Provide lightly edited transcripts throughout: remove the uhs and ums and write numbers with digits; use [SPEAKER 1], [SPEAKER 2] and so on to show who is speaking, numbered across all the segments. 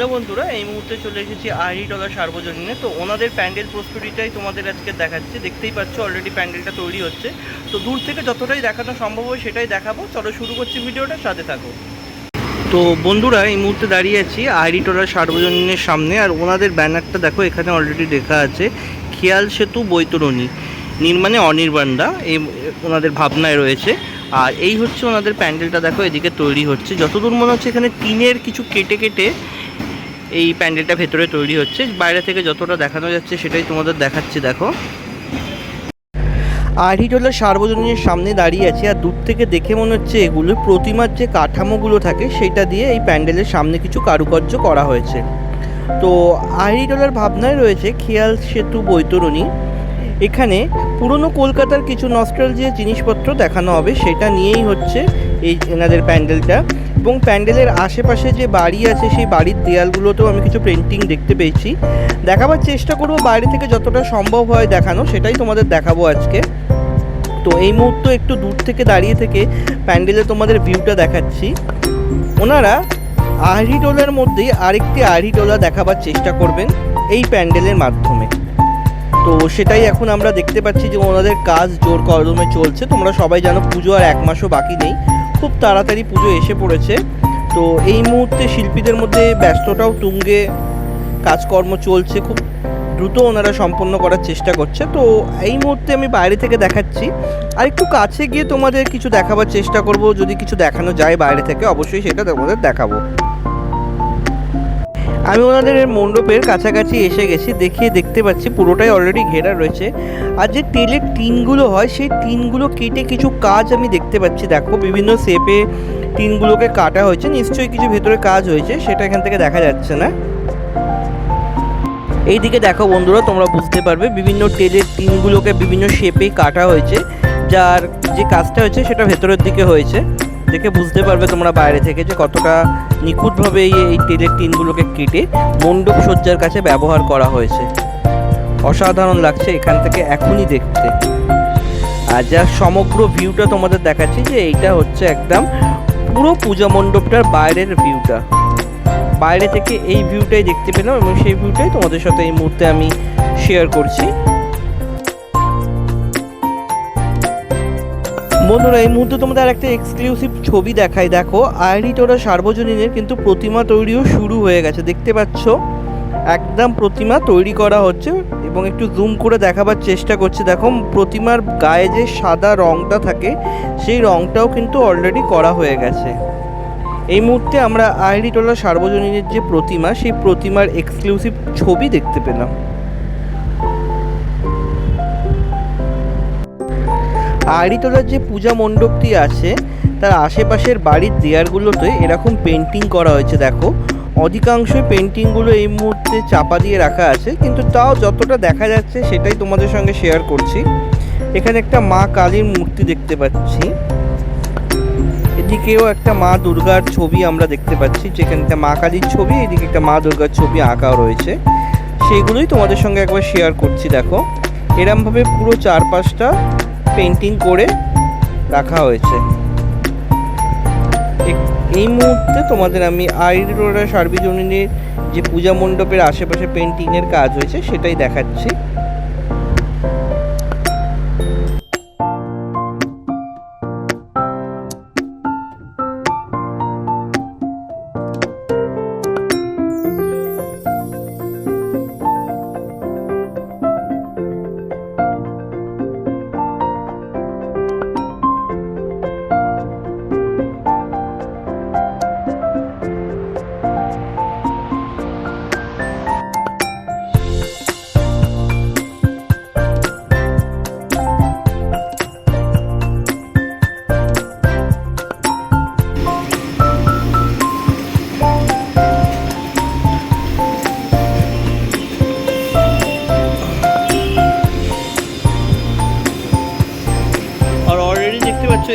[SPEAKER 1] Hello বন্ধুরা, এই মুহূর্তে চলে এসেছি আহিরিটোলা সার্বজনীনে। তো ওনাদের প্যান্ডেল প্রস্তুতিটাই তোমাদের আজকে দেখাচ্ছি। দেখতেই পাচ্ছ অলরেডি প্যান্ডেলটা তৈরি হচ্ছে। তো দূর থেকে যতটাই দেখানো সম্ভব হয় সেটাই দেখাবো। চলো শুরু করছি ভিডিওটা, সাথে থাকো। তো বন্ধুরা, এই মুহূর্তে দাঁড়িয়ে আছি আহিরিটোলা সার্বজনীনের সামনে। আর ওনাদের ব্যানারটা দেখো, এখানে অলরেডি লেখা আছে খেয়াল সেতু বৈতরণী নির্মাণে অনির্বাণদা, এই ওনাদের ভাবনায় রয়েছে। আর এই হচ্ছে ওনাদের প্যান্ডেলটা, দেখো এদিকে তৈরি হচ্ছে। যতদূর মনে হচ্ছে এখানে টিনের কিছু কেটে কেটে এই প্যান্ডেলটা ভেতরে তৈরি হচ্ছে। বাইরে থেকে যতটা দেখানো যাচ্ছে সেটাই তোমাদের দেখাচ্ছি। দেখো আহিরিটোলা সার্বজনীনের সামনে দাঁড়িয়ে আছি। আর দূর থেকে দেখে মনে হচ্ছে এগুলো প্রতিমার যে কাঠামোগুলো থাকে সেটা দিয়ে এই প্যান্ডেলের সামনে কিছু কারুকার্য করা হয়েছে। তো আহিরিটোলার ভাবনায় রয়েছে খেয়াল সেতু বৈতরণী। এখানে পুরনো কলকাতার কিছু নস্টালজিয়া জিনিসপত্র দেখানো হবে, সেটা নিয়েই হচ্ছে এই এনাদের প্যান্ডেলটা। এবং প্যান্ডেলের আশেপাশে যে বাড়ি আছে সেই বাড়ির দেয়ালগুলোতেও আমি কিছু পেন্টিং দেখতে পেয়েছি। দেখাবার চেষ্টা করব, বাইরে থেকে যতটা সম্ভব হয় দেখানো সেটাই তোমাদের দেখাবো আজকে। তো এই মুহূর্তে একটু দূর থেকে দাঁড়িয়ে থেকে প্যান্ডেলে তোমাদের ভিউটা দেখাচ্ছি। ওনারা আহিরিটোলার মধ্যেই আরেকটি আহিরিটোলা দেখাবার চেষ্টা করবেন এই প্যান্ডেলের মাধ্যমে। তো সেটাই এখন আমরা দেখতে পাচ্ছি যে ওনাদের কাজ জোর কদমে চলছে। তোমরা সবাই জানো পুজো আর এক মাসও বাকি নেই, খুব তাড়াতাড়ি পুজো এসে পড়েছে। তো এই মুহূর্তে শিল্পীদের মধ্যে ব্যস্ততাও তুঙ্গে, কাজকর্ম চলছে, খুব দ্রুত ওনারা সম্পন্ন করার চেষ্টা করছে। তো এই মুহূর্তে আমি বাইরে থেকে দেখাচ্ছি, আর একটু কাছে গিয়ে তোমাদের কিছু দেখাবার চেষ্টা করব। যদি কিছু দেখানো যায় বাইরে থেকে অবশ্যই সেটা তোমাদের দেখাবো। আমি ওনাদের মণ্ডপের কাছাকাছি এসে গেছি। দেখতে পাচ্ছি পুরোটাই অলরেডি ঘেরা রয়েছে। আর যে তেলের টিনগুলো হয় সেই টিনগুলো কেটে কিছু কাজ আমি দেখতে পাচ্ছি। দেখো বিভিন্ন শেপে টিনগুলোকে কাটা হয়েছে, নিশ্চয়ই কিছু ভেতরে কাজ হয়েছে, সেটা এখান থেকে দেখা যাচ্ছে না। এইদিকে দেখো বন্ধুরা, তোমরা বুঝতে পারবে বিভিন্ন তেলের টিনগুলোকে বিভিন্ন শেপে কাটা হয়েছে। যার যে কাজটা হয়েছে সেটা ভেতরের দিকে হয়েছে। দেখে বুঝতে পারবে তোমরা বাইরে থেকে যে কতটা নিখুঁতভাবে এই তেলের টিনগুলোকে কেটে মণ্ডপ সজ্জার কাছে ব্যবহার করা হয়েছে। অসাধারণ লাগছে এখান থেকে এখনই দেখতে। আর যা সমগ্র ভিউটা তোমাদের দেখাচ্ছি, যে এইটা হচ্ছে একদম পুরো পূজা মণ্ডপটার বাইরের ভিউটা। বাইরে থেকে এই ভিউটাই দেখতে পেলাম এবং সেই ভিউটাই তোমাদের সাথে এই মুহূর্তে আমি শেয়ার করছি। বন্ধুরা, এই মুহূর্তে তোমাদের একটা এক্সক্লুসিভ ছবি দেখাই। দেখো আহিরিটোলা সার্বজনীনের কিন্তু প্রতিমা তৈরিও শুরু হয়ে গেছে। দেখতে পাচ্ছ একদম প্রতিমা তৈরি করা হচ্ছে এবং একটু জুম করে দেখাবার চেষ্টা করছি। দেখো প্রতিমার গায়ে যে সাদা রঙটা থাকে সেই রঙটাও কিন্তু অলরেডি করা হয়ে গেছে। এই মুহূর্তে আমরা আহিরিটোলা সার্বজনীনের যে প্রতিমা সেই প্রতিমার এক্সক্লুসিভ ছবি দেখতে পেলাম। আহিরিটোলার যে পূজা মণ্ডপটি আছে তার আশেপাশের বাড়ির দেয়ালগুলোতে এরকম পেন্টিং করা হয়েছে। দেখো অধিকাংশ পেন্টিংগুলো এই মুহূর্তে চাপা দিয়ে রাখা আছে, কিন্তু তাও যতটা দেখা যাচ্ছে সেটাই তোমাদের সঙ্গে শেয়ার করছি। এখানে একটা মা কালীর মূর্তি দেখতে পাচ্ছি, এদিকেও একটা মা দুর্গার ছবি আমরা দেখতে পাচ্ছি। যেখানে একটা মা কালীর ছবি, এদিকে একটা মা দুর্গার ছবি আঁকাও রয়েছে। সেইগুলোই তোমাদের সঙ্গে একবার শেয়ার করছি। দেখো এরমভাবে পুরো চারপাশটা পেন্টিং করে রাখা হয়েছে। এই মুহূর্তে তোমাদের আমি আহিরিটোলা সার্বজনীনের যে পূজা মণ্ডপের আশেপাশে পেন্টিংয়ের কাজ হয়েছে সেটাই দেখাচ্ছি।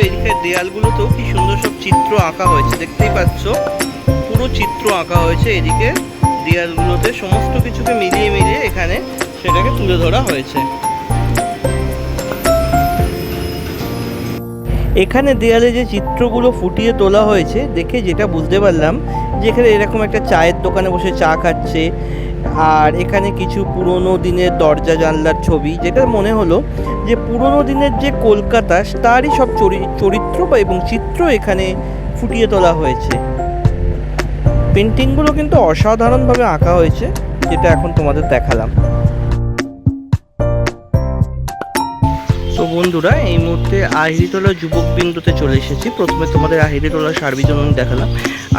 [SPEAKER 1] এদিকে দেয়ালগুলোতেও কি সুন্দর সব চিত্র আঁকা হয়েছে, দেখতেই পাচ্ছ পুরো চিত্র আঁকা হয়েছে। এদিকে দেয়ালগুলোতে সমস্ত কিছুকে মিলিয়ে মিলিয়ে এখানে সেটাকে তুলে ধরা হয়েছে। এখানে দেয়ালে যে চিত্রগুলো ফুটিয়ে তোলা হয়েছে দেখে যেটা বুঝতে পারলাম যেখানে এরকম একটা চায়ের দোকানে বসে চা খাচ্ছে। আর এখানে কিছু পুরনো দিনের দরজা জানলার ছবি, যেটা মনে হলো যে পুরনো দিনের যে কলকাতা তারই সব চরিত্র বা এবং চিত্র এখানে ফুটিয়ে তোলা হয়েছে। পেন্টিংগুলো কিন্তু অসাধারণভাবে আঁকা হয়েছে, যেটা এখন তোমাদের দেখালাম। তো বন্ধুরা, এই মুহূর্তে আহিরিটোলা যুবকবৃন্দতে চলে এসেছি। প্রথমে তোমাদের আহিরিটোলা সার্বজনীন দেখালাম।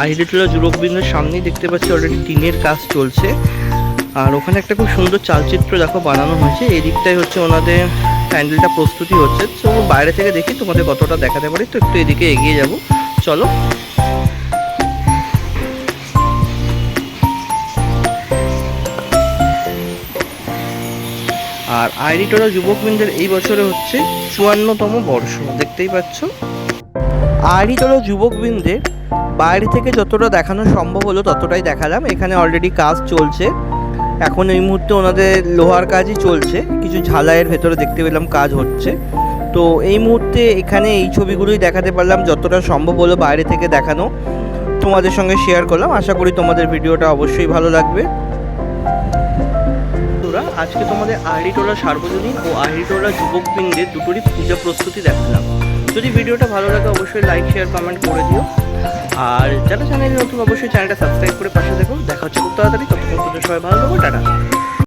[SPEAKER 1] আহিরিটোলা যুবকবৃন্দের সামনেই দেখতে পাচ্ছি অলরেডি টিনের কাজ চলছে। আর ওখানে একটা খুব সুন্দর চালচিত্র দেখো বানানো হয়েছে। এই দিকটাই হচ্ছে ওনাদের প্যান্ডেলটা প্রস্তুতি হচ্ছে। তো বাইরে থেকে দেখি তোমাদের কতটা দেখাতে পারি। তো একটু এদিকে এগিয়ে যাব, চলো। আর আহিরিটোলা যুবকবৃন্দের এই বছরে হচ্ছে 54তম বর্ষ, দেখতেই পাচ্ছ। আহিরিটোলা যুবকবৃন্দের বাইরে থেকে যতটা দেখানো সম্ভব হলো ততটাই দেখালাম। এখানে অলরেডি কাজ চলছে, এখন এই মুহূর্তে ওনাদের লোহার কাজই চলছে। কিছু ঝালাইয়ের ভেতরে দেখতে পেলাম কাজ হচ্ছে। তো এই মুহূর্তে এখানে এই ছবিগুলোই দেখাতে পারলাম, যতটা সম্ভব হলো বাইরে থেকে দেখানো তোমাদের সঙ্গে শেয়ার করলাম। আশা করি তোমাদের ভিডিওটা অবশ্যই ভালো লাগবে। আজকে তোমাদের আহিরিটোলা সার্বজনীন ও আহিরিটোলা যুবকবৃন্দের দুটোরই পূজা প্রস্তুতি দেখালাম। যদি ভিডিওটা ভালো লাগে অবশ্যই লাইক, শেয়ার, কমেন্ট করে দিও। আর যারা চ্যানেলে নতুন অবশ্যই চ্যানেলটা সাবস্ক্রাইব করে পাশে দেখো। দেখা হচ্ছে খুব তাড়াতাড়ি। ততক্ষণ সবাই ভালো থাকো, টাটা।